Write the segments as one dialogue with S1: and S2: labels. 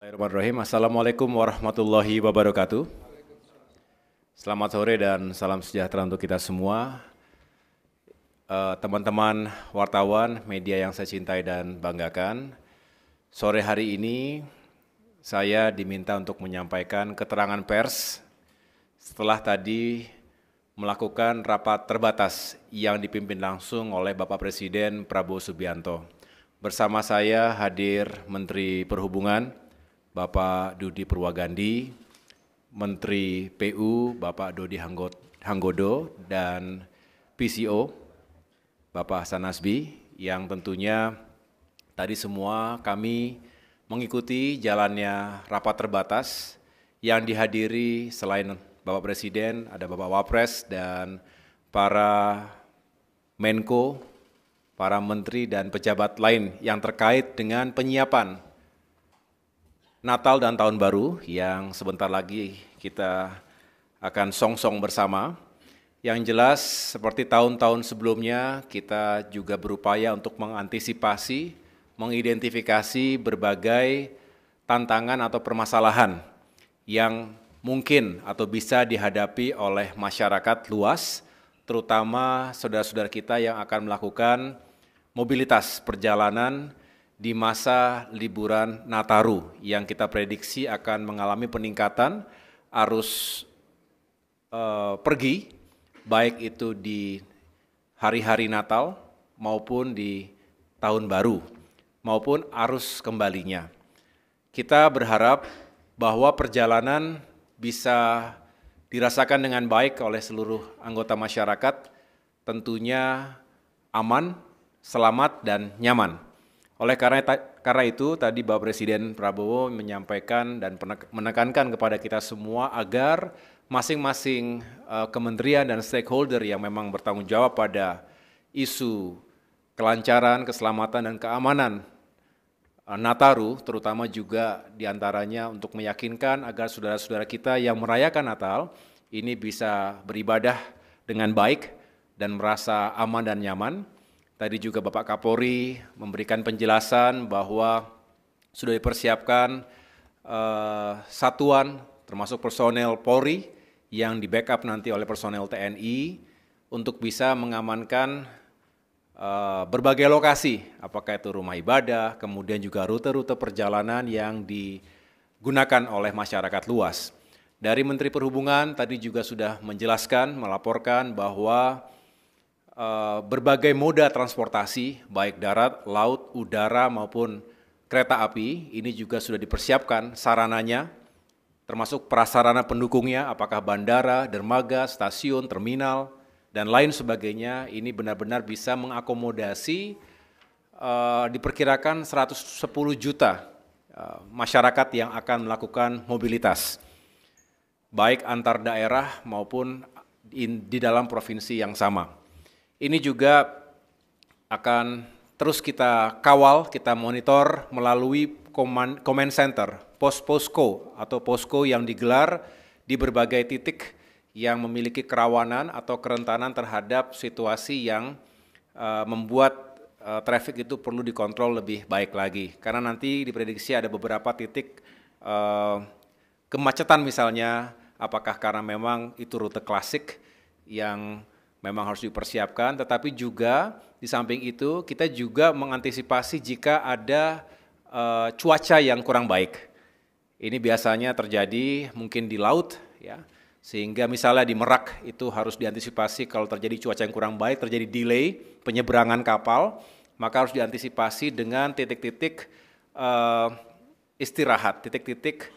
S1: Bismillahirrahmanirrahim. Assalamualaikum warahmatullahi wabarakatuh. Selamat sore dan salam sejahtera untuk kita semua. Teman-teman wartawan, media yang saya cintai dan banggakan. Sore hari ini saya diminta untuk menyampaikan keterangan pers setelah tadi melakukan rapat terbatas yang dipimpin langsung oleh Bapak Presiden Prabowo Subianto. Bersama saya hadir Menteri Perhubungan, Bapak Dudi Purwagandi, Menteri PU Bapak Dodi Hanggodo, dan PCO Bapak Hasan Nasbi, yang tentunya tadi semua kami mengikuti jalannya rapat terbatas yang dihadiri selain Bapak Presiden, ada Bapak Wapres dan para Menko, para menteri dan pejabat lain yang terkait dengan penyiapan Natal dan Tahun Baru yang sebentar lagi kita akan song-song bersama. Yang jelas seperti tahun-tahun sebelumnya kita juga berupaya untuk mengantisipasi, mengidentifikasi berbagai tantangan atau permasalahan yang mungkin atau bisa dihadapi oleh masyarakat luas, terutama saudara-saudara kita yang akan melakukan mobilitas perjalanan di masa liburan Nataru yang kita prediksi akan mengalami peningkatan arus pergi, baik itu di hari-hari Natal maupun di Tahun Baru, maupun arus kembalinya. Kita berharap bahwa perjalanan bisa dirasakan dengan baik oleh seluruh anggota masyarakat, tentunya aman, selamat, dan nyaman. Oleh karena itu, tadi Bapak Presiden Prabowo menyampaikan dan menekankan kepada kita semua agar masing-masing kementerian dan stakeholder yang memang bertanggung jawab pada isu kelancaran, keselamatan, dan keamanan Nataru, terutama juga diantaranya untuk meyakinkan agar saudara-saudara kita yang merayakan Natal ini bisa beribadah dengan baik dan merasa aman dan nyaman. Tadi juga Bapak Kapolri memberikan penjelasan bahwa sudah dipersiapkan satuan termasuk personel Polri yang di backup nanti oleh personel TNI untuk bisa mengamankan berbagai lokasi, apakah itu rumah ibadah, kemudian juga rute-rute perjalanan yang digunakan oleh masyarakat luas. Dari Menteri Perhubungan tadi juga sudah menjelaskan, melaporkan bahwa berbagai moda transportasi, baik darat, laut, udara, maupun kereta api, ini juga sudah dipersiapkan sarananya, termasuk prasarana pendukungnya, apakah bandara, dermaga, stasiun, terminal, dan lain sebagainya, ini benar-benar bisa mengakomodasi diperkirakan 110 juta masyarakat yang akan melakukan mobilitas, baik antar daerah maupun di dalam provinsi yang sama. Ini juga akan terus kita kawal, kita monitor melalui command center, posko atau posko yang digelar di berbagai titik yang memiliki kerawanan atau kerentanan terhadap situasi yang membuat traffic itu perlu dikontrol lebih baik lagi. Karena nanti diprediksi ada beberapa titik kemacetan misalnya, apakah karena memang itu rute klasik yang memang harus dipersiapkan, tetapi juga di samping itu kita juga mengantisipasi jika ada cuaca yang kurang baik. Ini biasanya terjadi mungkin di laut, ya, sehingga misalnya di Merak itu harus diantisipasi kalau terjadi cuaca yang kurang baik, terjadi delay penyeberangan kapal, maka harus diantisipasi dengan titik-titik istirahat, titik-titik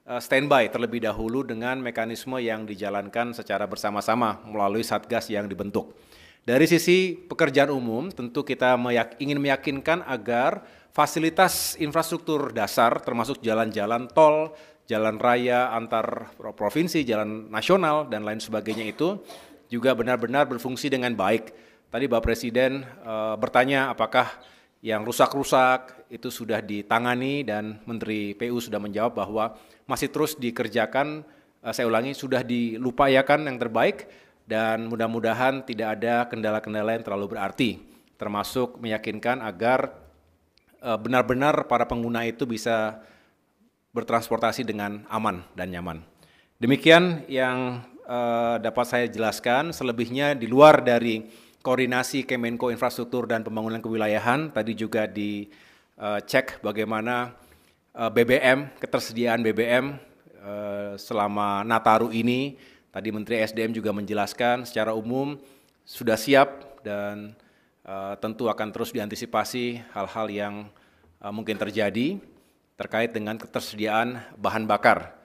S1: standby terlebih dahulu dengan mekanisme yang dijalankan secara bersama-sama melalui satgas yang dibentuk. Dari sisi pekerjaan umum, tentu kita ingin meyakinkan agar fasilitas infrastruktur dasar termasuk jalan-jalan tol, jalan raya antar provinsi, jalan nasional, dan lain sebagainya itu juga benar-benar berfungsi dengan baik. Tadi Bapak Presiden bertanya apakah yang rusak-rusak itu sudah ditangani, dan Menteri PU sudah menjawab bahwa masih terus dikerjakan, saya ulangi, sudah dilupayakan yang terbaik, dan mudah-mudahan tidak ada kendala-kendala yang terlalu berarti, termasuk meyakinkan agar benar-benar para pengguna itu bisa bertransportasi dengan aman dan nyaman. Demikian yang dapat saya jelaskan. Selebihnya di luar dari koordinasi Kemenko Infrastruktur dan Pembangunan Kewilayahan, tadi juga dicek bagaimana BBM, ketersediaan BBM selama Nataru ini. Tadi Menteri SDM juga menjelaskan secara umum sudah siap dan tentu akan terus diantisipasi hal-hal yang mungkin terjadi terkait dengan ketersediaan bahan bakar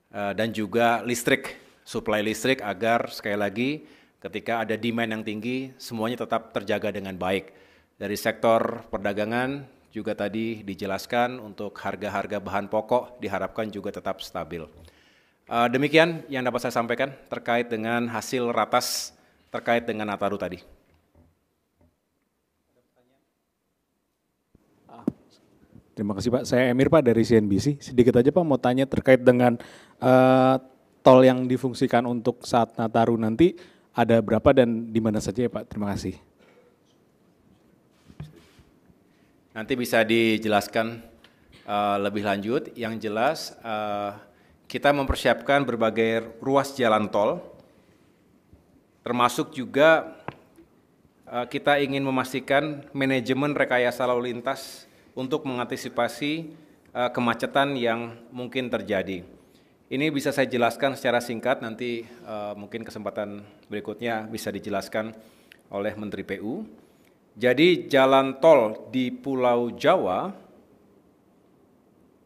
S1: dan juga listrik, suplai listrik agar sekali lagi ketika ada demand yang tinggi semuanya tetap terjaga dengan baik. Dari sektor perdagangan juga tadi dijelaskan untuk harga-harga bahan pokok diharapkan juga tetap stabil. Demikian yang dapat saya sampaikan terkait dengan hasil ratas terkait dengan Nataru tadi.
S2: Terima kasih Pak. Saya Emir Pak dari CNBC. Sedikit aja Pak mau tanya terkait dengan tol yang difungsikan untuk saat Nataru nanti ada berapa dan di mana saja ya Pak? Terima kasih.
S1: Nanti bisa dijelaskan lebih lanjut. Yang jelas kita mempersiapkan berbagai ruas jalan tol, termasuk juga kita ingin memastikan manajemen rekayasa lalu lintas untuk mengantisipasi kemacetan yang mungkin terjadi. Ini bisa saya jelaskan secara singkat, nanti mungkin kesempatan berikutnya bisa dijelaskan oleh Menteri PU. Jadi jalan tol di Pulau Jawa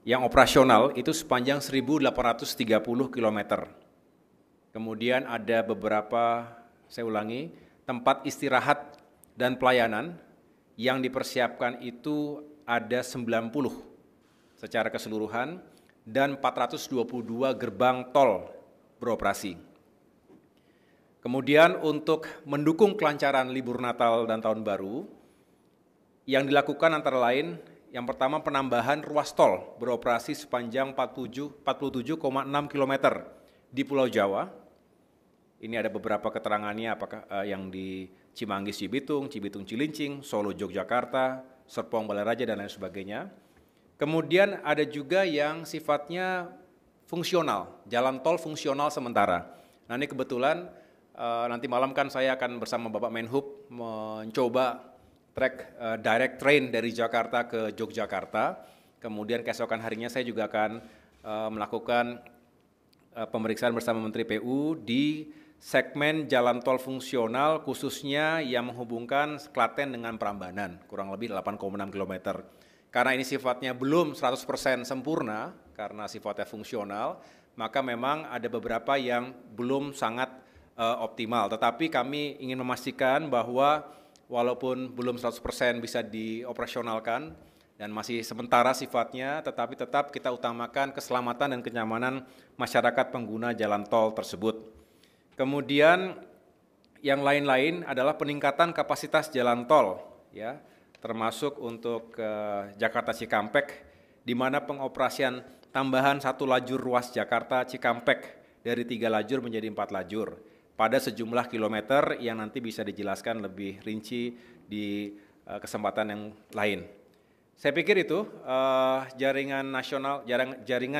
S1: yang operasional itu sepanjang 1.830 km. Kemudian ada beberapa, saya ulangi, tempat istirahat dan pelayanan yang dipersiapkan itu ada 90 secara keseluruhan dan 422 gerbang tol beroperasi. Kemudian untuk mendukung kelancaran libur Natal dan Tahun Baru, yang dilakukan antara lain yang pertama penambahan ruas tol beroperasi sepanjang 47,6 km di Pulau Jawa. Ini ada beberapa keterangannya apakah yang di Cimanggis Cibitung, Cibitung Cilincing, Solo Yogyakarta, Serpong Balaraja dan lain sebagainya. Kemudian ada juga yang sifatnya fungsional, jalan tol fungsional sementara. Nah ini kebetulan nanti malam kan saya akan bersama Bapak Menhub mencoba trek direct train dari Jakarta ke Yogyakarta. Kemudian keesokan harinya saya juga akan melakukan pemeriksaan bersama Menteri PU di segmen jalan tol fungsional khususnya yang menghubungkan Klaten dengan Prambanan, kurang lebih 8,6 km. Karena ini sifatnya belum 100% sempurna, karena sifatnya fungsional, maka memang ada beberapa yang belum sangat optimal. Tetapi kami ingin memastikan bahwa walaupun belum 100% bisa dioperasionalkan dan masih sementara sifatnya, tetapi tetap kita utamakan keselamatan dan kenyamanan masyarakat pengguna jalan tol tersebut. Kemudian yang lain-lain adalah peningkatan kapasitas jalan tol, ya, termasuk untuk Jakarta Cikampek, di mana pengoperasian tambahan 1 lajur ruas Jakarta Cikampek dari 3 lajur menjadi 4 lajur pada sejumlah kilometer yang nanti bisa dijelaskan lebih rinci di kesempatan yang lain. Saya pikir itu jaringan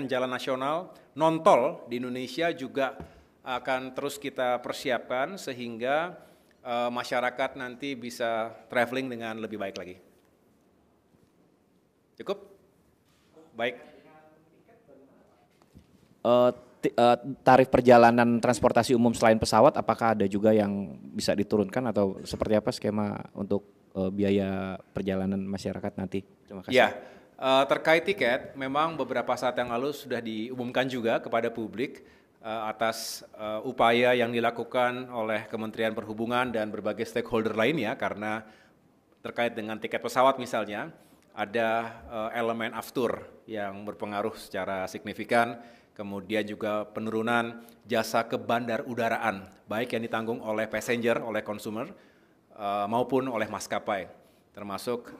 S1: jalan nasional non tol di Indonesia juga akan terus kita persiapkan sehingga masyarakat nanti bisa traveling dengan lebih baik lagi. Cukup? Baik.
S3: Tarif perjalanan transportasi umum selain pesawat, apakah ada juga yang bisa diturunkan atau seperti apa skema untuk biaya perjalanan masyarakat nanti? Terima kasih.
S1: Ya, terkait tiket, memang beberapa saat yang lalu sudah diumumkan juga kepada publik atas upaya yang dilakukan oleh Kementerian Perhubungan dan berbagai stakeholder lainnya, karena terkait dengan tiket pesawat misalnya, ada elemen aftur yang berpengaruh secara signifikan, kemudian juga penurunan jasa ke bandar udaraan, baik yang ditanggung oleh passenger, oleh consumer, maupun oleh maskapai, termasuk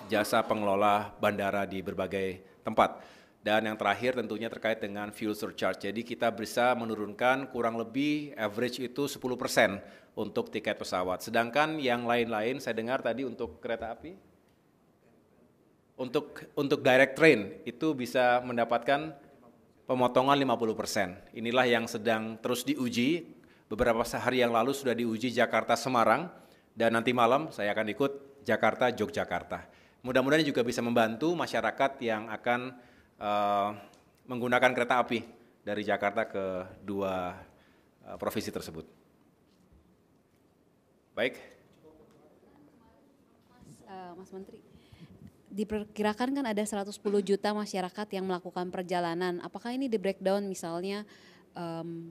S1: jasa pengelola bandara di berbagai tempat. Dan yang terakhir tentunya terkait dengan fuel surcharge. Jadi kita bisa menurunkan kurang lebih average itu 10% untuk tiket pesawat. Sedangkan yang lain-lain saya dengar tadi untuk kereta api, Untuk direct train itu bisa mendapatkan pemotongan 50%. Inilah yang sedang terus diuji. Beberapa hari yang lalu sudah diuji Jakarta Semarang dan nanti malam saya akan ikut Jakarta Yogyakarta. Mudah-mudahan juga bisa membantu masyarakat yang akan menggunakan kereta api dari Jakarta ke dua provinsi tersebut. Baik.
S4: Mas Menteri, diperkirakan kan ada 110 juta masyarakat yang melakukan perjalanan. Apakah ini di breakdown misalnya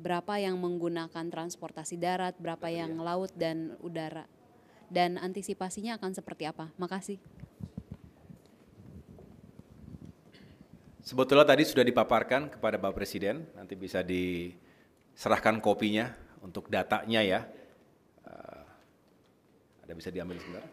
S4: berapa yang menggunakan transportasi darat, berapa yang laut dan udara? Dan antisipasinya akan seperti apa? Makasih.
S1: Sebetulnya tadi sudah dipaparkan kepada Bapak Presiden, nanti bisa diserahkan kopinya untuk datanya ya. Ada bisa diambil sebentar.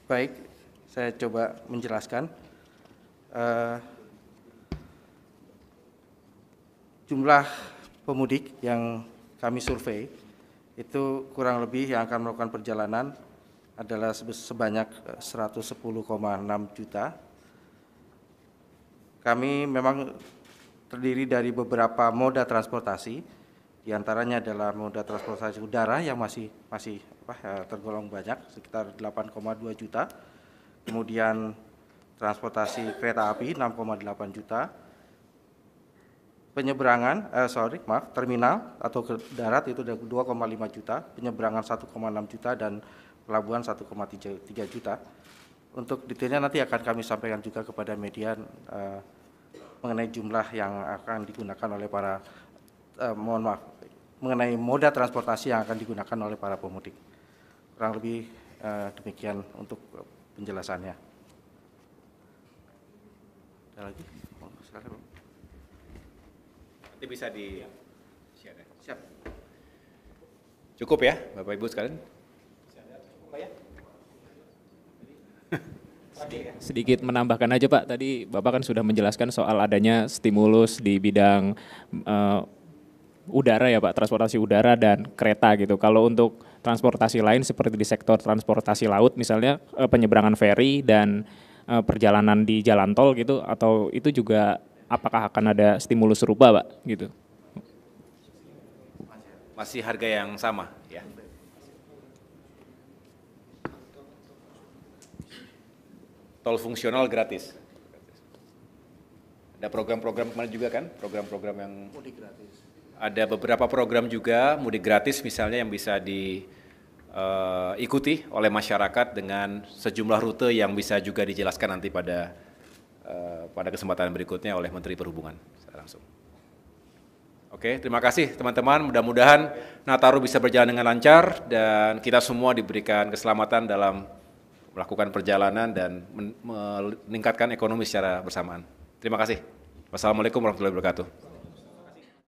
S5: Baik, saya coba menjelaskan. Jumlah pemudik yang kami survei itu kurang lebih yang akan melakukan perjalanan adalah sebanyak 110,6 juta. Kami memang terdiri dari beberapa moda transportasi, diantaranya adalah moda transportasi udara yang masih tergolong banyak, sekitar 8,2 juta. Kemudian transportasi kereta api 6,8 juta. Penyeberangan, terminal atau ke darat itu 2,5 juta, penyeberangan 1,6 juta dan pelabuhan 1,3 juta. Untuk detailnya nanti akan kami sampaikan juga kepada media mengenai jumlah yang akan digunakan oleh para mengenai moda transportasi yang akan digunakan oleh para pemudik. Kurang lebih demikian untuk penjelasannya. Ada lagi?
S1: Nanti bisa di
S5: Siap.
S1: Cukup ya, Bapak Ibu sekalian?
S3: Sedikit menambahkan aja Pak, tadi Bapak kan sudah menjelaskan soal adanya stimulus di bidang udara ya Pak, transportasi udara dan kereta gitu. Kalau untuk transportasi lain seperti di sektor transportasi laut misalnya penyeberangan feri dan perjalanan di jalan tol gitu, atau itu juga apakah akan ada stimulus serupa Pak gitu?
S1: Masih harga yang sama ya. Tol fungsional gratis. Ada program-program kemarin juga kan, program-program yang
S5: Mudik gratis.
S1: Ada beberapa program juga mudik gratis misalnya yang bisa diikuti oleh masyarakat dengan sejumlah rute yang bisa juga dijelaskan nanti pada kesempatan berikutnya oleh Menteri Perhubungan secara langsung. Oke, terima kasih teman-teman. Mudah-mudahan Nataru bisa berjalan dengan lancar dan kita semua diberikan keselamatan dalam melakukan perjalanan dan meningkatkan ekonomi secara bersamaan. Terima kasih. Wassalamualaikum warahmatullahi wabarakatuh.